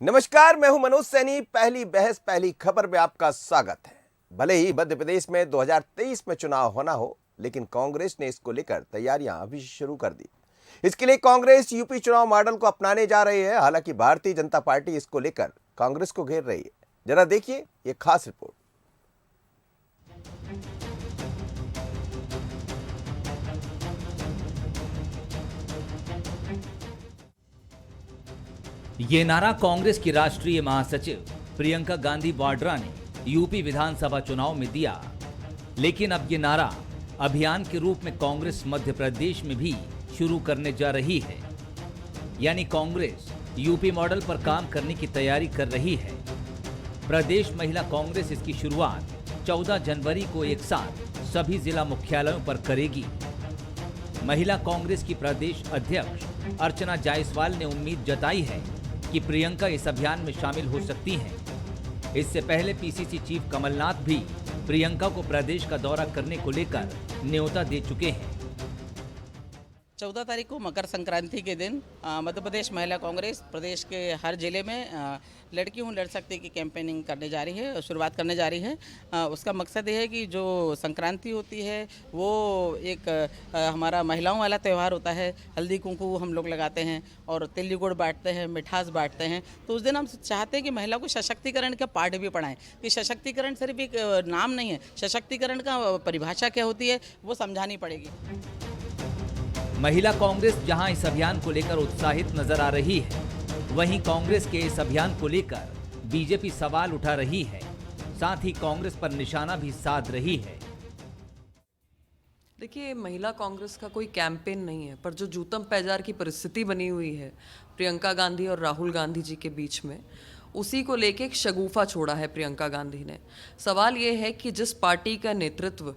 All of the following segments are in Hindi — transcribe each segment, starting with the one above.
नमस्कार, मैं हूं मनोज सैनी। पहली बहस पहली खबर में आपका स्वागत है। भले ही मध्य प्रदेश में 2023 में चुनाव होना हो, लेकिन कांग्रेस ने इसको लेकर तैयारियां अभी शुरू कर दी। इसके लिए कांग्रेस यूपी चुनाव मॉडल को अपनाने जा रही है। हालांकि भारतीय जनता पार्टी इसको लेकर कांग्रेस को घेर रही है। जरा देखिए ये खास रिपोर्ट। ये नारा कांग्रेस की राष्ट्रीय महासचिव प्रियंका गांधी वाड्रा ने यूपी विधानसभा चुनाव में दिया। लेकिन अब ये नारा अभियान के रूप में कांग्रेस मध्य प्रदेश में भी शुरू करने जा रही है। यानी कांग्रेस यूपी मॉडल पर काम करने की तैयारी कर रही है। प्रदेश महिला कांग्रेस इसकी शुरुआत 14 जनवरी को एक साथ सभी जिला मुख्यालयों पर करेगी। महिला कांग्रेस की प्रदेश अध्यक्ष अर्चना जायसवाल ने उम्मीद जताई है कि प्रियंका इस अभियान में शामिल हो सकती हैं। इससे पहले पीसीसी चीफ कमलनाथ भी प्रियंका को प्रदेश का दौरा करने को लेकर न्योता दे चुके हैं। 14 तारीख को मकर संक्रांति के दिन मध्य प्रदेश महिला कांग्रेस प्रदेश के हर जिले में लड़की हूँ लड़ सकती की कैंपेनिंग करने जा रही है, शुरुआत करने जा रही है। उसका मकसद ये है कि जो संक्रांति होती है वो एक हमारा महिलाओं वाला त्यौहार होता है। हल्दी कुंकू हम लोग लगाते हैं और तिल्ली गुड़ बांटते हैं, मिठास बांटते हैं। तो उस दिन हम चाहते हैं कि महिला को सशक्तिकरण का पाठ भी पढ़ाएं कि सशक्तिकरण सिर्फ एक नाम नहीं है, सशक्तिकरण का परिभाषा क्या होती है वो समझानी पड़ेगी। महिला कांग्रेस जहां इस अभियान को लेकर उत्साहित नजर आ रही है, वहीं कांग्रेस के इस अभियान को लेकर बीजेपी सवाल उठा रही है। साथ ही कांग्रेस पर निशाना भी साध रही है। देखिए, महिला कांग्रेस का कोई कैंपेन नहीं है, पर जो जूतम पैजार की परिस्थिति बनी हुई है प्रियंका गांधी और राहुल गांधी जी के बीच में, उसी को लेके एक शगुफा छोड़ा है प्रियंका गांधी ने। सवाल ये है कि जिस पार्टी का नेतृत्व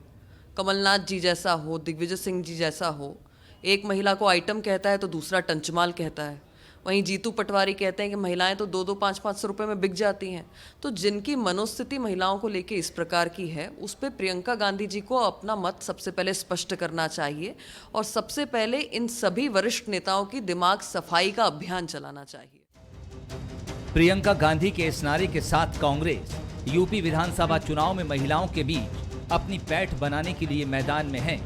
कमलनाथ जी जैसा हो, दिग्विजय सिंह जी जैसा हो, एक महिला को आइटम कहता है तो दूसरा टंचमाल कहता है। वहीं जीतू पटवारी कहते हैं कि महिलाएं तो 2-2, 5-5 रुपए में बिक जाती हैं। तो जिनकी मनोस्थिति महिलाओं को लेके इस प्रकार की है, उस पर प्रियंका गांधी जी को अपना मत सबसे पहले स्पष्ट करना चाहिए और सबसे पहले इन सभी वरिष्ठ नेताओं की दिमाग सफाई का अभियान चलाना चाहिए। प्रियंका गांधी के इस नारे के साथ कांग्रेस यूपी विधानसभा चुनाव में महिलाओं के बीच अपनी पैठ बनाने के लिए मैदान में है।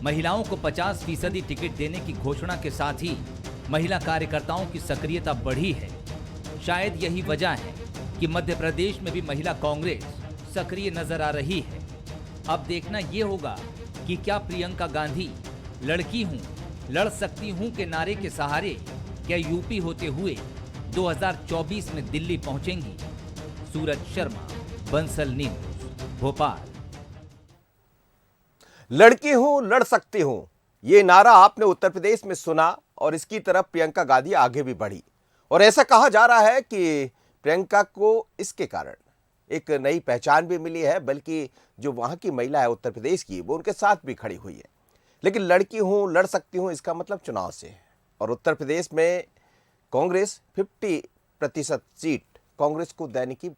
महिलाओं को 50% टिकट देने की घोषणा के साथ ही महिला कार्यकर्ताओं की सक्रियता बढ़ी है। शायद यही वजह है कि मध्य प्रदेश में भी महिला कांग्रेस सक्रिय नजर आ रही है। अब देखना ये होगा कि क्या प्रियंका गांधी लड़की हूं, लड़ सकती हूं के नारे के सहारे क्या यूपी होते हुए 2024 में दिल्ली पहुंचेंगी। सूरज शर्मा, बंसल न्यूज, भोपाल। लड़की हूं लड़ सकती हूं, ये नारा आपने उत्तर प्रदेश में सुना और इसकी तरफ प्रियंका गांधी आगे भी बढ़ी। और ऐसा कहा जा रहा है कि प्रियंका को इसके कारण एक नई पहचान भी मिली है, बल्कि जो वहां की महिला है उत्तर प्रदेश की, वो उनके साथ भी खड़ी हुई है। लेकिन लड़की हूं लड़ सकती हूं इसका मतलब चुनाव से है। और उत्तर प्रदेश में कांग्रेस 50% सीट कांग्रेस को देने की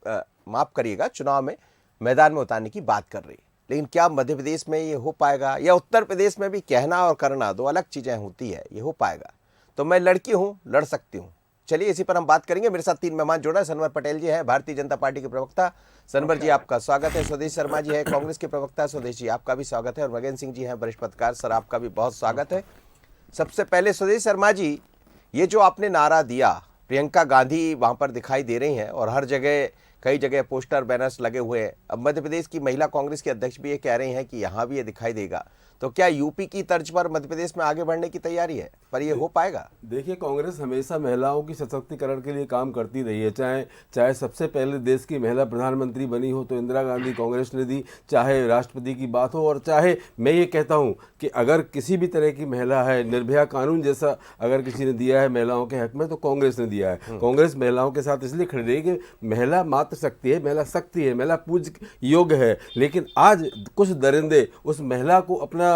माफ करिएगा, चुनाव में मैदान में उतारने की बात कर रही है। लेकिन क्या मध्य प्रदेश में ये हो पाएगा, या उत्तर प्रदेश में भी कहना और करना दो अलग चीजें होती है, ये हो पाएगा? तो मैं लड़की हूं लड़ सकती हूं, चलिए इसी पर हम बात करेंगे। मेरे साथ 3 मेहमान जुड़ा है। सनवर पटेल जी हैं, भारतीय जनता पार्टी के प्रवक्ता। सनवर जी आपका स्वागत है। स्वदेश शर्मा जी है, कांग्रेस के प्रवक्ता। स्वदेश जी आपका भी स्वागत है। और मगन सिंह जी हैं, वरिष्ठ पत्रकार। सर आपका भी बहुत स्वागत है। सबसे पहले स्वदेश शर्मा जी, ये जो आपने नारा दिया, प्रियंका गांधी वहां पर दिखाई दे रही हैं और हर जगह कई जगह पोस्टर बैनर्स लगे हुए हैं। अब मध्य प्रदेश की महिला कांग्रेस के अध्यक्ष भी ये कह रहे हैं कि यहाँ भी ये दिखाई देगा। तो क्या यूपी की तर्ज पर मध्य प्रदेश में आगे बढ़ने की तैयारी है, पर ये हो पाएगा? देखिए, कांग्रेस हमेशा महिलाओं की सशक्तिकरण के लिए काम करती रही है। चाहे सबसे पहले देश की महिला प्रधानमंत्री बनी हो तो इंदिरा गांधी कांग्रेस ने दी, चाहे राष्ट्रपति की बात हो, और चाहे मैं ये कहता हूँ कि अगर किसी भी तरह की महिला है, निर्भया कानून जैसा अगर किसी ने दिया है महिलाओं के हक में, तो कांग्रेस ने दिया है। कांग्रेस महिलाओं के साथ इसलिए खड़ी रही कि महिला मात्र शक्ति है, महिला शक्ति है, महिला पूज्य योग्य है। लेकिन आज कुछ दरिंदे उस महिला को अपना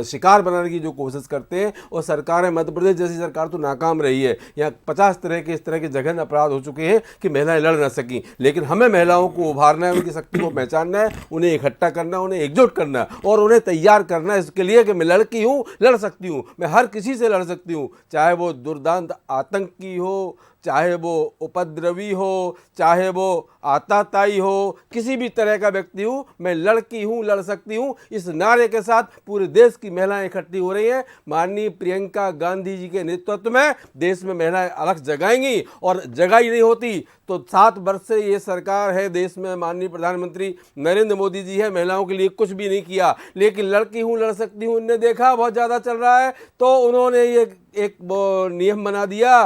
शिकार बनाने की जो कोशिश करते हैं, और सरकार मध्य प्रदेश जैसी सरकार तो नाकाम रही है। यहाँ 50 तरह के इस तरह के जघन्य अपराध हो चुके हैं कि महिलाएं लड़ ना सकी। लेकिन हमें महिलाओं को उभारना है, उनकी शक्ति को पहचानना है, उन्हें इकट्ठा करना, उन्हें एकजुट करना और उन्हें तैयार करना है इसके लिए कि मैं लड़की हूँ, लड़ सकती हूँ, मैं हर किसी से लड़ सकती हूँ, चाहे वो दुर्दांत आतंकी हो, चाहे वो उपद्रवी हो, चाहे वो आताताई हो, किसी भी तरह का व्यक्ति हो, मैं लड़की हूँ, लड़ सकती हूँ, इस नारे के साथ पूरे देश की महिलाएं इकट्ठी हो रही हैं। माननीय प्रियंका गांधी जी के नेतृत्व में देश में महिलाएं अलग जगाएंगी, और जगाई नहीं होती तो 7 वर्ष से ये सरकार है देश में, माननीय प्रधानमंत्री नरेंद्र मोदी जी है, महिलाओं के लिए कुछ भी नहीं किया। लेकिन लड़की हूँ, लड़ सकती हूँ, उनने देखा बहुत ज़्यादा चल रहा है तो उन्होंने ये एक वो नियम बना दिया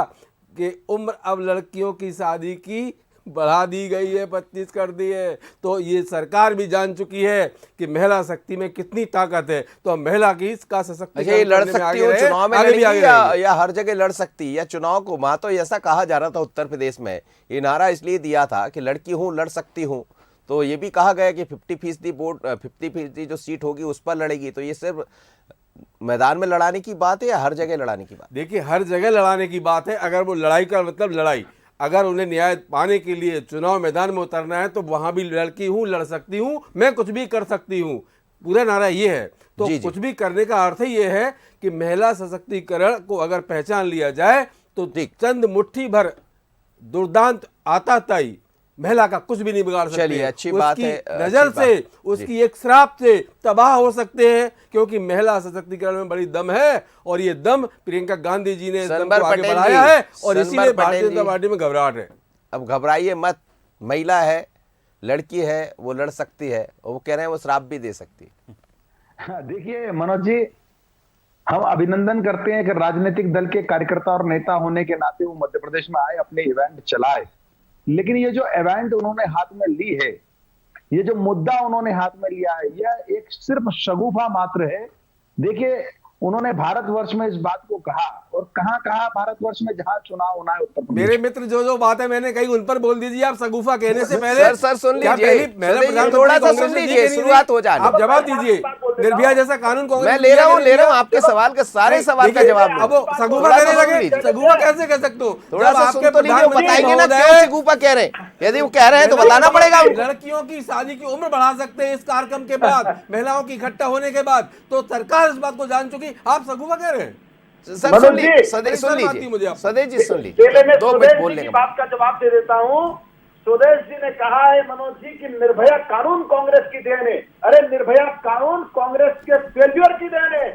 कि उम्र अब लड़कियों की शादी की बढ़ा दी गई है, 25 कर दी है। तो ये सरकार भी जान चुकी है कि महिला शक्ति में कितनी ताकत है, तो अब महिला की इसका अच्छा, सशक्तिकरण ये लड़ करने में सकती आगे हो, रहे, चुनाव में आगे भी लड़ेगी आगे रहेगी। या हर जगह लड़ सकती है, या चुनाव को वहां तो ऐसा कहा जा रहा था उत्तर प्रदेश में, ये नारा इसलिए दिया था कि लड़की हूं, लड़ सकती हूं, तो ये भी कहा गया कि 50% वोट, 50% जो सीट होगी उस पर लड़ेगी। तो ये सिर्फ मैदान में लड़ाने की बात है या हर जगह लड़ाने की बात? देखिए, हर जगह लड़ाने की बात है। अगर वो लड़ाई का मतलब लड़ाई, अगर उन्हें न्याय पाने के लिए चुनाव मैदान में उतरना है तो वहां भी लड़की हूं, लड़ सकती हूं, मैं कुछ भी कर सकती हूं, पूरा नारा ये है। तो जी, जी। कुछ भी करने का अर्थ ही ये है कि महिला सशक्तिकरण को अगर पहचान लिया जाए तो चंद मुट्ठी भर दुर्दांत आताताई महिला का कुछ भी नहीं बिगाड़ सकते। चलिए, अच्छी बात उसकी है, नजर अच्छी से, बात। उसकी एक श्राप से तबाह हो सकते हैं, क्योंकि महिला सशक्तिकरण में बड़ी दम है, और ये दम प्रियंका गांधी जी ने इस दम सनबर को आगे पटेल बढ़ाया जी, है, और सनबर इसीलिए भारतीय पटेल जनता जी। पार्टी में घबराहट है। अब घबराइए मत, महिला है, लड़की है, वो लड़ सकती है, और वो कह रहे हैं वो श्राप भी दे सकती है। देखिए मनोज जी, हम अभिनंदन करते हैं कि राजनीतिक दल के कार्यकर्ता और नेता होने के नाते वो मध्य प्रदेश में आए, अपने इवेंट चलाए। लेकिन ये जो इवेंट उन्होंने हाथ में ली है, ये जो मुद्दा उन्होंने हाथ में लिया है, यह एक सिर्फ शगुफा मात्र है। देखिए, उन्होंने भारतवर्ष में इस बात को कहा, और कहां कहा भारतवर्ष में जहां चुनाव होना है उत्तर प्रदेश। मेरे मित्र जो बातें मैंने कही उन पर बोल दीजिए आप। शगुफा कहने से पहले सर सुन क्या लीजिए, पहली महिला सर, प्रधानमंत्री थोड़ा सा कांग्रेस सुन ने दी लीजिए, कि नहीं शुरुआत दी? हो जाने आप जवाब दीजिए। निर्भया जैसा कानून कांग्रेस मैं ने ले रहा दिया हूँ, कि नहीं दिया? आपके सवाल का, सारे सवाल का देखिए, जवाब अब दो। शगुफा थोड़ा कहने सा सुन लगे, लीजिए। शगुफा कैसे कह सकते हो? थोड़ा जब सा आपके सुन तो लीजिए, प्रधानमंत्री बताएंगे ना महोदय- क्यों सिगुफा कह रहे हैं। यदि वो कह रहे हैं तो बताना पड़ेगा उनको। लड़कियों की शादी की उम्र बढ़ा सकते हैं इस कार्यक्रम के बाद, महिलाओं की इकट्ठा होने के बाद, तो सरकार इस बात को जान चुकी, आप शगुफा कह रहे हैं? सर सुन मनोज लीजिए, जी, सुन शर्म आती है मुझे लीजिए, आपको। सदैव जी सुन पहले लीजिए, मैं 2 सुदेश मिनट जी बोलने की का। बात का जवाब दे देता हूँ। सुदेश जी ने कहा है मनोज जी कि निर्भया कानून कांग्रेस की देन है। अरे निर्भया कानून कांग्रेस के फेल्यूर की देन है।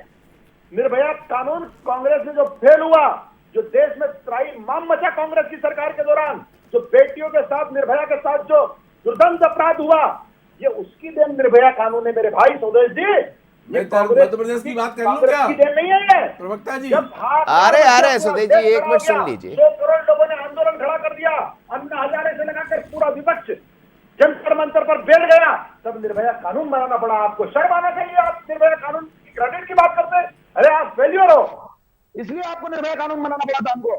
निर्भया कानून कांग्रेस में जो फेल हुआ, जो देश में त्राही माम मचा कांग्रेस की सरकार के दौरान, जो बेटियों के साथ, निर्भया के साथ जो दुर्दंत अपराध हुआ, ये उसकी देन निर्भया कानून है मेरे भाई सुदेश जी। ये मैं मध्य प्रदेश की बात कर लूं कांग्रेस क्या? की देन नहीं है। प्रवक्ता जी, जब अरे, सुदेश जी, एक मिनट सुन लीजिए। 100 करोड़ लोगों ने आंदोलन खड़ा कर दिया, अन्ना हजारे से लगाकर पूरा विपक्ष जंतर मंतर पर बैठ गया, तब निर्भया कानून बनाना पड़ा। आपको शर्म आना चाहिए, आप निर्भया कानून की क्रेडिट की बात करते हैं। अरे आप फेल्यूर हो, इसलिए आपको निर्भया कानून बनाना पड़ा था हमको।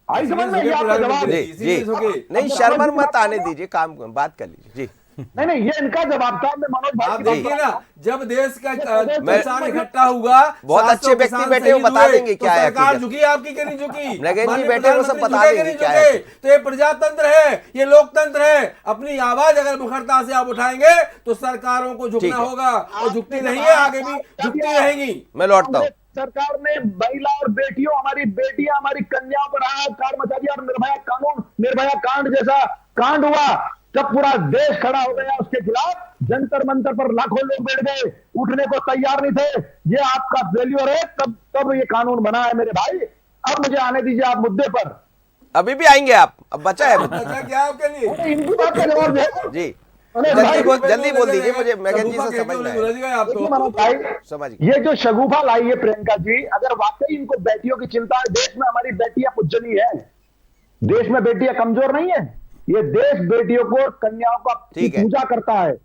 आई समझ में, ये आपका जवाब जी है। जी, नहीं शर्मन मत आने दीजिए, काम बात कर लीजिए। जी, नहीं, ये इनका जवाब था। मैं मनोज भाई आप की बात देखिए कर रहा ना, हूं। जब देश का मैं- किसान इकट्ठा हुआ, बहुत 700 अच्छे व्यक्ति किसान बैठे हो, शहीद बता हुए, देंगे तो क्या है सरकार हकीकत। झुकी, आपकी क्यों नहीं झुकी? नगेन जी माननीय बैठे, वो सब प्रधानमंत्री बता झुके कि देंगे नहीं क्या है। झुके? तो ये प्रजातंत्र है, ये लोकतंत्र है। अपनी आवाज अगर मुखरता से आप उठाएंगे तो सरकारों को ठीक झुकना है। होगा, और झुकती नहीं है, आगे भी झुकती रहेगी। मैं लौटता हूँ। सरकार ने महिला और बेटियों, हमारी बेटियां, हमारी कन्याओं पर हाहाकार मचा दिया, और निर्भया कानून, निर्भया कांड जैसा कांड हुआ, जब पूरा देश खड़ा हो गया उसके खिलाफ, जंतर मंतर पर लाखों लोग बैठ गए, उठने को तैयार नहीं थे। ये आपका फेल्यूर है, तब ये कानून बना है मेरे भाई। अब मुझे आने दीजिए आप मुद्दे पर। अभी भी आएंगे आप, अब बचा है मुद्दा। अच्छा, क्या आपके लिए? अरे इनकी बात का जवाब दे। जी, अरे भाई, जल्दी बोल दीजिए, मुझे मैगन जी से शगुफा समझना कहते है। उलझ गए आप देखिए तो। मनोज भाई, समझ गए। ये जो शगुफा लाई है प्रियंका जी, अगर वाकई इनको बेटियों की चिंता है, देश में हमारी बेटियां पूजनीय है, देश में बेटियां कमजोर नहीं है, ये देश बेटियों को, कन्याओं का ठीक है। पूजा करता है।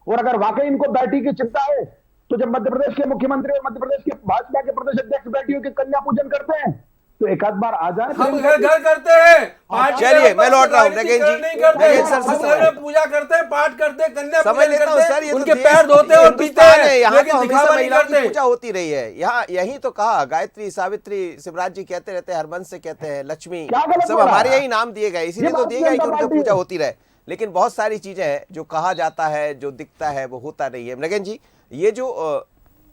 और अगर वाकई इनको बेटी की चिंता है, तो जब मध्य प्रदेश के मुख्यमंत्री और मध्य प्रदेश के भाजपा के प्रदेश अध्यक्ष बेटियों के कन्या पूजन करते हैं, तो एक आध बार आ जाए। हम घर घर करते हैं, पार्टी चलिए, लेवल मैं पर लौट रहा हूं, राजनीति नगेन जी। नहीं करते। नगेन सर से हम समझ घर में पूजा करते हैं, पाठ करते हैं, कन्या समझ पूजन लेता हूँ करते सर, ये हैं, तो उनके देश- पैर धोते हैं और पीते हिंदुस्तान है, हैं, यहाँ लेकिन तो हमेशा दिखावा नहीं महिलाओं की करते। पूजा होती रही है। यहाँ यही तो कहा, गायत्री, सावित्री, शिवराज जी कहते रहते हैं, हरबंस से कहते हैं, लक्ष्मी, क्या गलत सब बोला? हमारे यही नाम दिए गए, इसीलिए ये तो बात दिए गए कि जनता उनकी पार्टी पूजा है। होती रहे। लेकिन बहुत सारी चीजें हैं जो कहा जाता है, जो दिखता है, वो होता नहीं है। नगेन जी, ये जो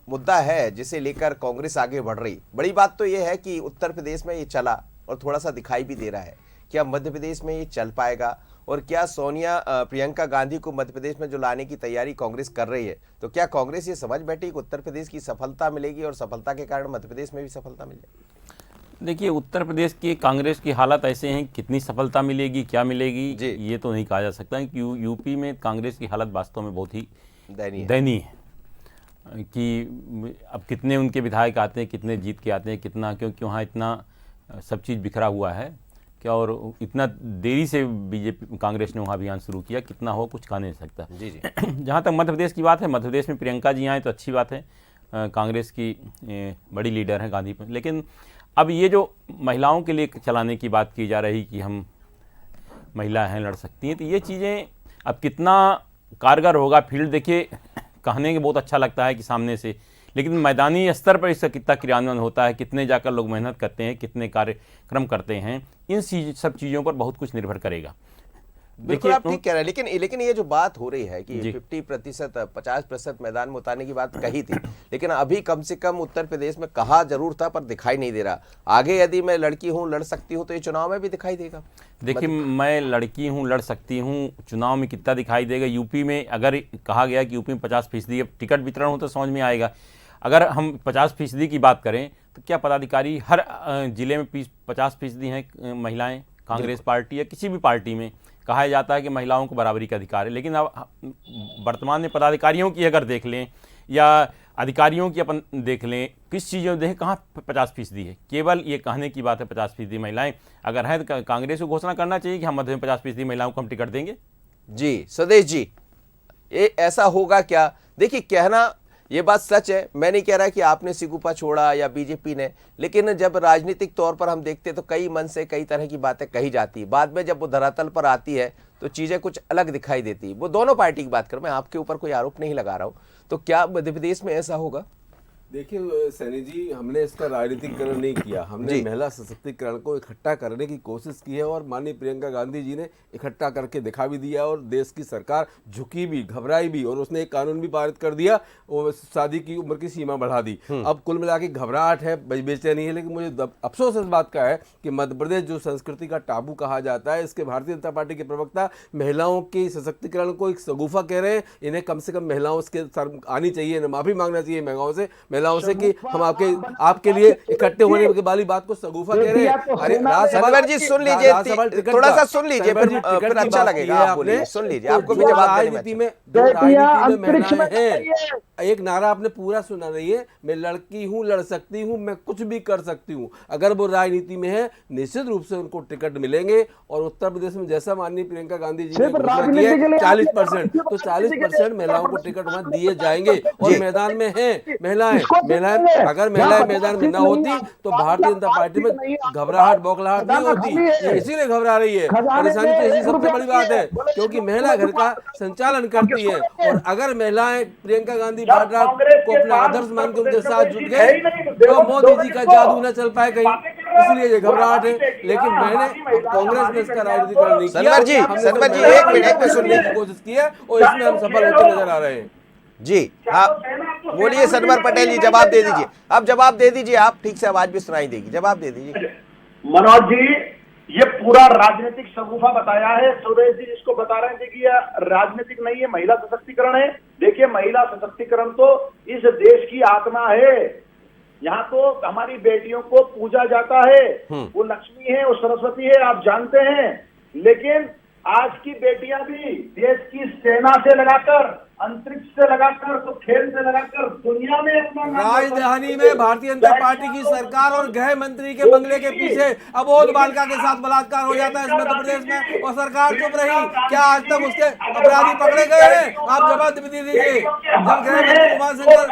मुद्दा है जिसे लेकर कांग्रेस आगे बढ़ रही, बड़ी बात तो ये है कि उत्तर प्रदेश में ये चला और थोड़ा सा दिखाई भी दे रहा है क्या मध्य प्रदेश में ये चल पाएगा? और क्या सोनिया प्रियंका गांधी को मध्य प्रदेश में जो लाने की तैयारी कांग्रेस कर रही है, तो क्या कांग्रेस ये समझ बैठी कि उत्तर प्रदेश की सफलता मिलेगी और सफलता के कारण मध्य प्रदेश में भी सफलता मिल जाएगी? देखिए, उत्तर प्रदेश की कांग्रेस की हालत ऐसे हैं, कितनी सफलता मिलेगी, क्या मिलेगी, जी। ये तो नहीं कहा जा सकता कि यूपी में कांग्रेस की हालत वास्तव में बहुत ही दयनीय है कि अब कितने उनके विधायक आते हैं, कितने जीत के आते हैं, कितना, क्योंकि वहाँ इतना सब चीज़ बिखरा हुआ है क्या, और इतना देरी से बीजेपी कांग्रेस ने वहाँ अभियान शुरू किया, कितना हो कुछ कहा नहीं सकता। जी जी। जहाँ तक मध्य प्रदेश की बात है, मध्य प्रदेश में प्रियंका जी आए तो अच्छी बात है, कांग्रेस की बड़ी लीडर हैं गांधी, लेकिन अब ये जो महिलाओं के लिए चलाने की बात की जा रही कि हम महिला हैं, लड़ सकती हैं, तो ये चीज़ें अब कितना कारगर होगा, फील्ड देखिए कहने के बहुत अच्छा लगता है कि सामने से, लेकिन मैदानी स्तर पर इसका कितना क्रियान्वयन होता है, कितने जाकर लोग मेहनत करते हैं, कितने कार्यक्रम करते हैं, इन सब चीज़ों पर बहुत कुछ निर्भर करेगा। बिल्कुल आप ठीक कह रहे हैं, लेकिन ये जो बात हो रही है कि जी। 50% 50% मैदान में उतारने की बात कही थी, लेकिन अभी कम से कम उत्तर प्रदेश में कहा जरूर था पर दिखाई नहीं दे रहा। आगे यदि मैं लड़की हूं, लड़ सकती हूं, तो ये चुनाव में भी दिखाई देगा। देखिए, मैं लड़की हूं, लड़ सकती हूं, चुनाव में कितना दिखाई देगा। यूपी में अगर कहा गया कि यूपी में 50% टिकट वितरण हो तो समझ में आएगा। अगर हम 50% की बात करें तो क्या पदाधिकारी हर जिले में 50% हैं महिलाएं, कांग्रेस पार्टी या किसी भी पार्टी में कहा जाता है कि महिलाओं को बराबरी का अधिकार है, लेकिन अब वर्तमान में पदाधिकारियों की अगर देख लें या अधिकारियों की अपन देख लें, किस चीज़ों में देखें, कहाँ 50% है। केवल ये कहने की बात है 50% महिलाएं अगर हैं तो कांग्रेस को घोषणा करना चाहिए कि हम मध्य में 50% महिलाओं को हम टिकट देंगे। जी स्वदेश जी, ये ऐसा होगा क्या? देखिए, कहना ये बात सच है, मैं नहीं कह रहा कि आपने सिगुपा छोड़ा या बीजेपी ने, लेकिन जब राजनीतिक तौर पर हम देखते तो कई मन से कई तरह की बातें कही जाती, बाद में जब वो धरातल पर आती है तो चीजें कुछ अलग दिखाई देती। वो दोनों पार्टी की बात कर, मैं आपके ऊपर कोई आरोप नहीं लगा रहा हूं। तो क्या मध्य प्रदेश में ऐसा होगा? देखिए सैनी जी, हमने इसका राजनीतिकरण नहीं किया, हमने महिला सशक्तिकरण को इकट्ठा करने की कोशिश की है और माननीय प्रियंका गांधी जी ने इकट्ठा करके दिखा भी दिया और देश की सरकार झुकी भी, घबराई भी और उसने एक कानून भी पारित कर दिया और शादी की उम्र की सीमा बढ़ा दी। अब कुल मिला के घबराहट है, बेचैनी है, लेकिन मुझे अफसोस इस बात का है कि मध्य प्रदेश जो संस्कृति का टाबू कहा जाता है, इसके भारतीय जनता पार्टी के प्रवक्ता महिलाओं के सशक्तिकरण को एक शगुफा कह रहे हैं। इन्हें कम से कम महिलाओं से आनी चाहिए, इन्हें माफी मांगना चाहिए महिलाओं से कि हम आपके लिए इकट्ठे होने वाली बात को शगुफा कह रहे हैं। अरे सनवर जी सुन लीजिए, थोड़ा सा सुन लीजिए, फिर अच्छा लगेगा। आप बोलिए, सुन लीजिए, आपको भी जवाब राजनीति में महिलाएं हैं, एक नारा आपने पूरा सुना नहीं है, मैं लड़की हूं, लड़ सकती हूं, मैं कुछ भी कर सकती हूं। अगर वो राजनीति में है, निश्चित रूप से उनको टिकट मिलेंगे। और उत्तर प्रदेश में जैसा माननीय प्रियंका गांधी जी ने घोषणा की है 40%, तो 40% महिलाओं को टिकट वहां दिए जाएंगे। और मैदान में है महिलाएं, अगर महिलाएं मैदान में न होती तो भारतीय जनता पार्टी में घबराहट, बौखलाहट नहीं होती। ये इसीलिए घबरा रही है, परेशानी तो इसी सबसे बड़ी बात है, क्योंकि महिला घर का संचालन करती है। और अगर महिलाएं प्रियंका गांधी वाड्रा को अपना आदर्श मान के उनके साथ जुट गए तो मोदी जी का जादू न चल पाए कहीं, इसलिए ये घबराहट है। लेकिन मैंने कांग्रेस ने इसका राजनीतिकरण नहीं किया, सनवर जी एक मिनट सुनने की कोशिश की है और इसमें हम सफल होते नजर आ रहे हैं। जी आप बोलिए सनवर पटेल जी, जवाब दे दीजिए। अब जवाब दे दीजिए, आप ठीक से आवाज भी सुनाई देगी, जवाब दे दीजिए। मनोज जी, ये पूरा राजनीतिक शगुफा बताया है सुरेश जी, जिसको बता रहे थे कि यह राजनीतिक नहीं है, महिला सशक्तिकरण है। देखिए, महिला सशक्तिकरण तो इस देश की आत्मा है। यहाँ तो हमारी बेटियों को पूजा जाता है, वो लक्ष्मी है, वो सरस्वती है, आप जानते हैं। लेकिन आज की बेटियां भी देश की सेना से लगाकर, अंतरिक्ष से लगाकर, तो खेल से लगाकर दुनिया में अपना राजधानी में भारतीय जनता पार्टी की सरकार और गृह मंत्री के बंगले के पीछे अबोध बालिका के साथ बलात्कार हो जाता है इस मध्य प्रदेश में और सरकार चुप रही। क्या आज तक उसके अपराधी पकड़े गए हैं? आप जवाब दीजिए। जब गृह मंत्री उमा शंकर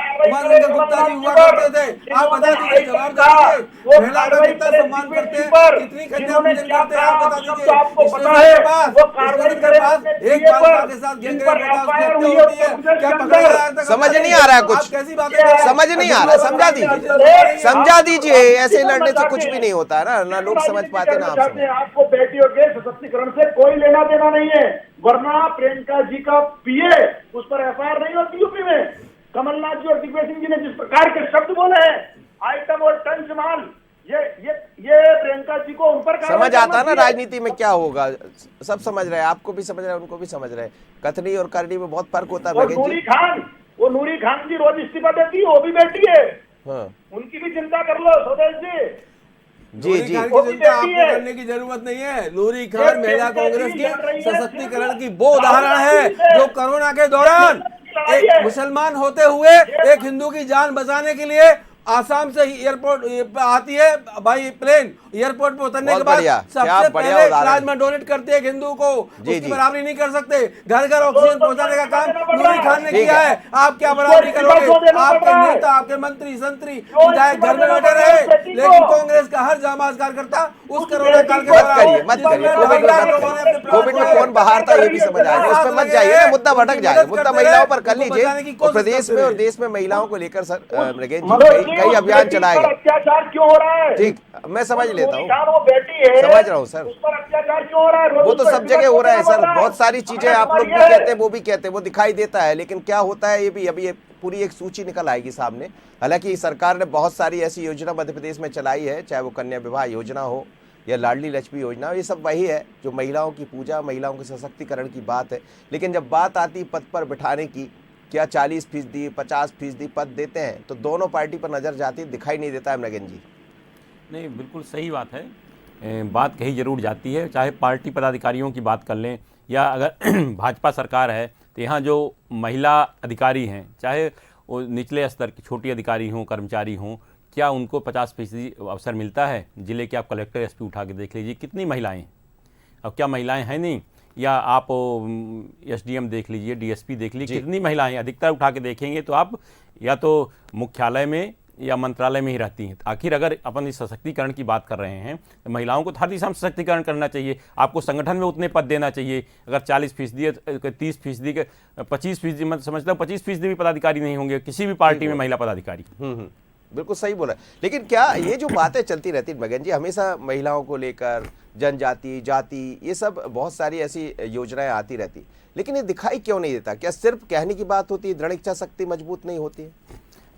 गुप्ता जी हुआ करते थे, आप बता दीजिए, जवाब दीजिए। महिला का कितना सम्मान करते हैं, कितनी कन्या पूजन करते हैं, आप बता दीजिए। एक बालिका के साथ समझ नहीं आ रहा है, कुछ समझ नहीं आ रहा, समझा दीजिए। ऐसे लड़ने से कुछ भी नहीं होता है ना लोग समझ पाते ना आप। आपको बेटियों के सशक्तिकरण से कोई लेना देना नहीं है, वरना प्रियंका जी का पीए उस पर एफआईआर नहीं होती यूपी में। कमलनाथ जी और दिग्विजय सिंह जी ने जिस प्रकार के शब्द बोले हैं, आइटम और टंच माल, ये प्रियंका जी को उन पर समझ आता ना राजनीति में क्या होगा, सब समझ रहे हैं, आपको भी समझ रहे हैं, उनको भी समझ रहे हैं। कथनी और करनी में बहुत फर्क होता है। और नूरी खान जी रोज इस्तीफा देती है, वो भी बेटी है। हाँ। उनकी भी चिंता कर लो स्वदेश जी। नूरी खान की चिंता आपको करने की जरूरत नहीं है। नूरी खान महिला कांग्रेस के सशक्तिकरण की वो उदाहरण है जो कोरोना के दौरान एक मुसलमान होते हुए एक हिंदू की जान बचाने के लिए आसाम से एयरपोर्ट आती है भाई, प्लेन एयरपोर्ट पे उतरने के बाद सबसे पहले प्लाज्मा डोनेट करते हैं हिंदू को, उसकी बराबरी नहीं कर सकते। घर घर ऑक्सीजन पहुंचाने का काम नूरी खान ने किया है। आप क्या बराबरी करोगे? आपके नेता, आपके मंत्री संतरी विधायक घर में बैठे रहे, लेकिन कांग्रेस का हर जांबाज कार्यकर्ता उस कोरोना काल के कोविड में कौन बाहर था ये भी समझ आएगा, उस पर मत जाइए, मुद्दा भटक जाएगा। मुद्दा महिलाओं पर कर लीजिए। प्रदेश में और देश में महिलाओं को लेकर सर मृगेन जी कई अभियान चलाए गए। अत्याचार क्यों हो रहा है? ठीक, मैं समझ लेता हूँ, वो बेटी है, समझ रहा हूँ सर। उस पर अत्याचार क्यों हो रहा है? वो तो सब जगह हो रहा है सर, बहुत सारी चीजें आप लोग भी कहते हैं, वो भी कहते हैं, वो दिखाई देता है, लेकिन क्या होता है ये भी अभी पूरी एक सूची निकल आएगी सामने। हालांकि सरकार ने बहुत सारी ऐसी योजना मध्य प्रदेश में चलाई है, चाहे वो कन्या विवाह योजना हो या लाडली लक्ष्मी योजना, ये सब वही है जो महिलाओं की पूजा, महिलाओं के सशक्तिकरण की बात है। लेकिन जब बात आती पद पर बिठाने की, क्या 40% 50% पद देते हैं तो दोनों पार्टी पर नजर जाती है, दिखाई नहीं देता है नगेन जी। नहीं, बिल्कुल सही बात है, बात कही जरूर जाती है। चाहे पार्टी पदाधिकारियों की बात कर लें या अगर भाजपा सरकार है तो यहाँ जो महिला अधिकारी हैं, चाहे वो निचले स्तर के छोटी अधिकारी हों, कर्मचारी हों, क्या उनको 50% अवसर मिलता है? जिले के आप कलेक्टर एसपी उठा के देख लीजिए, कितनी महिलाएं। अब क्या महिलाएं हैं नहीं? या आप एसडीएम देख लीजिए, डीएसपी देख लीजिए, कितनी महिलाएं। अधिकतर उठा के देखेंगे तो आप या तो मुख्यालय में या मंत्रालय में ही रहती हैं। आखिर अगर अपन इस सशक्तिकरण की बात कर रहे हैं तो महिलाओं को हर दिशा में सशक्तिकरण करना चाहिए। आपको संगठन में उतने पद देना चाहिए। अगर 40% 30% के 25%, मैं समझता हूँ 25% भी पदाधिकारी नहीं होंगे किसी भी पार्टी में महिला पदाधिकारी। बिल्कुल सही बोला। लेकिन क्या ये जो बातें चलती रहती है मगन जी, हमेशा महिलाओं को लेकर, जनजाति, जाति, ये सब बहुत सारी ऐसी योजनाएं आती रहती, लेकिन ये दिखाई क्यों नहीं देता? क्या सिर्फ कहने की बात होती है, दृढ़ इच्छा शक्ति मजबूत नहीं होती है?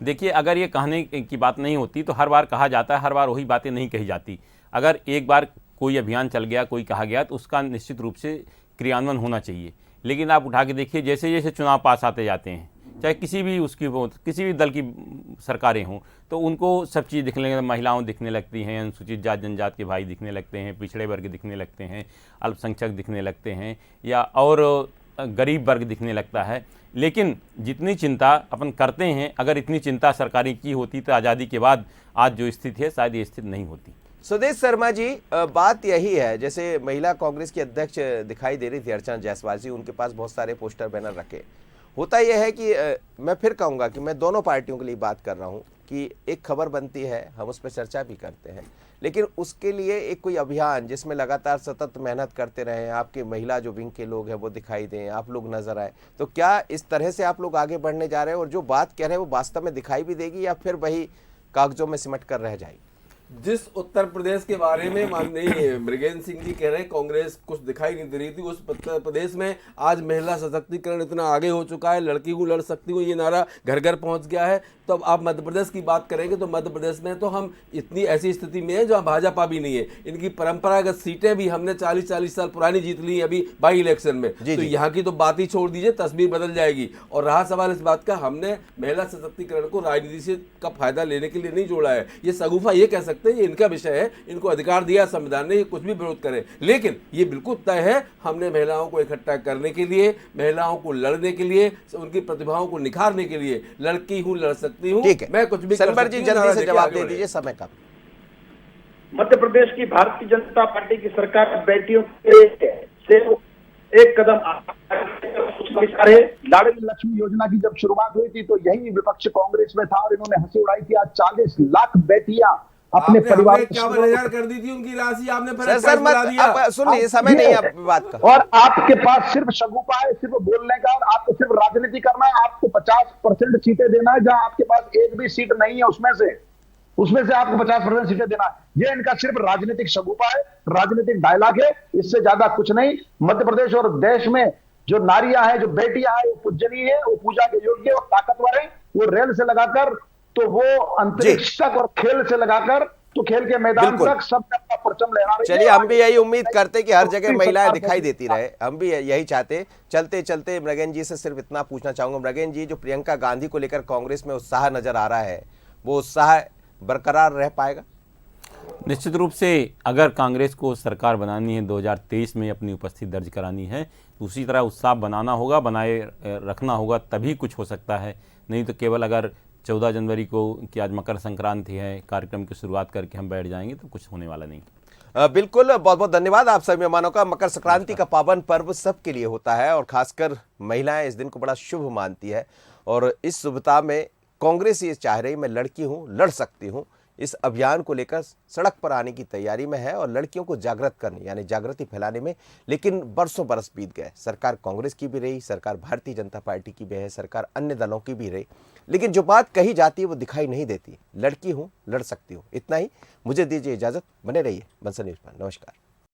देखिए, अगर ये कहने की बात नहीं होती तो हर बार कहा जाता है, हर बार वही बातें नहीं कही जाती। अगर एक बार कोई अभियान चल गया, कोई कहा गया, तो उसका निश्चित रूप से क्रियान्वयन होना चाहिए। लेकिन आप उठा के देखिए, जैसे जैसे चुनाव पास आते जाते हैं, चाहे किसी भी दल की सरकारें हों, तो उनको सब चीज़ दिखने लगती, महिलाओं दिखने लगती हैं, अनुसूचित जात जनजात के भाई दिखने लगते हैं, पिछड़े वर्ग दिखने लगते हैं, अल्पसंख्यक दिखने लगते हैं, या और गरीब वर्ग दिखने लगता है। लेकिन जितनी चिंता अपन करते हैं, अगर इतनी चिंता सरकारी की होती तो आज़ादी के बाद आज जो स्थिति है शायद ये स्थिति नहीं होती। सुदेश शर्मा जी, बात यही है, जैसे महिला कांग्रेस की अध्यक्ष दिखाई दे रही थी अर्चना जायसवाल जी, उनके पास बहुत सारे पोस्टर बैनर रखे। होता यह है कि मैं फिर कहूँगा कि मैं दोनों पार्टियों के लिए बात कर रहा हूँ कि एक खबर बनती है, हम उस पर चर्चा भी करते हैं, लेकिन उसके लिए एक कोई अभियान जिसमें लगातार सतत मेहनत करते रहें, आपके महिला जो विंग के लोग हैं वो दिखाई दें, आप लोग नजर आए, तो क्या इस तरह से आप लोग आगे बढ़ने जा रहे हैं और जो बात कह रहे हैं वो वास्तव में दिखाई भी देगी या फिर वही कागजों में सिमट कर रह जाएगी? जिस उत्तर प्रदेश के बारे में माननीय मृगेंद्र सिंह जी कह रहे हैं कांग्रेस कुछ दिखाई नहीं दे रही थी, उस उत्तर प्रदेश में आज महिला सशक्तिकरण इतना आगे हो चुका है, लड़की हूँ लड़ सकती हूँ ये नारा घर घर पहुंच गया है। तो अब आप मध्य प्रदेश की बात करेंगे तो मध्य प्रदेश में तो हम इतनी ऐसी स्थिति में है जहाँ भाजपा भी नहीं है। इनकी परंपरागत सीटें भी हमने 40-40 साल पुरानी जीत ली अभी बाई इलेक्शन में, तो यहाँ की तो बात ही छोड़ दीजिए, तस्वीर बदल जाएगी। और रहा सवाल इस बात का, हमने महिला सशक्तिकरण को राजनीति से का फायदा लेने के लिए नहीं जोड़ा है। ये सगुफा ये कह सकते हैं ये इनका विषय है, इनको अधिकार दिया संविधान ने, ये कुछ भी विरोध करें, लेकिन ये बिल्कुल तय है हमने महिलाओं को इकट्ठा करने के लिए, महिलाओं को लड़ने के लिए, उनकी प्रतिभाओं को निखारने के लिए, लड़की हूं लड़ सकती हूं, मैं कुछ भी कर सकती हूं। जल्दी से जवाब दे दीजिए, समय का। मध्य प्रदेश की भारतीय जनता पार्टी की सरकार बेटियों से एक कदम लाडली लक्ष्मी योजना की जब शुरुआत हुई थी तो यही विपक्ष कांग्रेस में था और इन्होंने हंसी उड़ाई थी। आज 40 लाख बेटियां अपने परिवार को 51,000 कर दी थी उनकी राशि, आपने सुनिए, समय नहीं है बात का। और आपके पास सिर्फ शगुफा है, सिर्फ बोलने का, और आपको सिर्फ राजनीति करना है। आपको 50% सीटें देना है, जहां आपके पास एक भी सीट नहीं है उसमें से आपको 50% सीटें देना है। ये इनका सिर्फ राजनीतिक शगुफा है, राजनीतिक डायलॉग है, इससे ज्यादा कुछ नहीं। मध्य प्रदेश और देश में जो नारियां हैं, जो बेटियां हैं, वो पूजनीय है, वो पूजा के योग्य और ताकतवर है। वो रेल से लगाकर तो वो अंतरिक्ष तक और खेल से लगाकर तो खेल के मैदान बिल्कुल। तक सब अपना परचम लहरा रही है। चलिए, हम भी यही उम्मीद करते कि हर जगह दूसरी महिलाएं सरकार दिखाई को- देती रहे, हम भी यही चाहते। चलते चलते मृगेन जी से सिर्फ इतना पूछना चाहूंगा, मृगेन जी, जो प्रियंका गांधी को लेकर कांग्रेस में उत्साह नजर आ रहा है, वो उत्साह बरकरार रह पाएगा? निश्चित रूप से अगर कांग्रेस को सरकार बनानी है, 2023 में अपनी उपस्थिति दर्ज करानी है, तो उसी तरह उत्साह बनाना होगा, बनाए रखना होगा, तभी कुछ हो सकता है। नहीं तो केवल अगर 14 जनवरी को कि आज मकर संक्रांति है, कार्यक्रम की शुरुआत करके हम बैठ जाएंगे तो कुछ होने वाला नहीं। बिल्कुल, बहुत बहुत धन्यवाद आप सभी मेहमानों का। मकर संक्रांति का पावन पर्व सबके लिए होता है और खासकर महिलाएं इस दिन को बड़ा शुभ मानती है, और इस शुभता में कांग्रेस ये चाह रही, मैं लड़की हूं, लड़ सकती हूं, इस अभियान को लेकर सड़क पर आने की तैयारी में है और लड़कियों को जागृत करने यानी जागृति फैलाने में। लेकिन बरसों बरस बीत गए, सरकार कांग्रेस की भी रही, सरकार भारतीय जनता पार्टी की भी है, सरकार अन्य दलों की भी रही, लेकिन जो बात कही जाती है वो दिखाई नहीं देती। लड़की हूं, लड़ सकती हूं, इतना ही। मुझे दीजिए इजाजत, बने रहिए बंसल न्यूज़ पर। नमस्कार।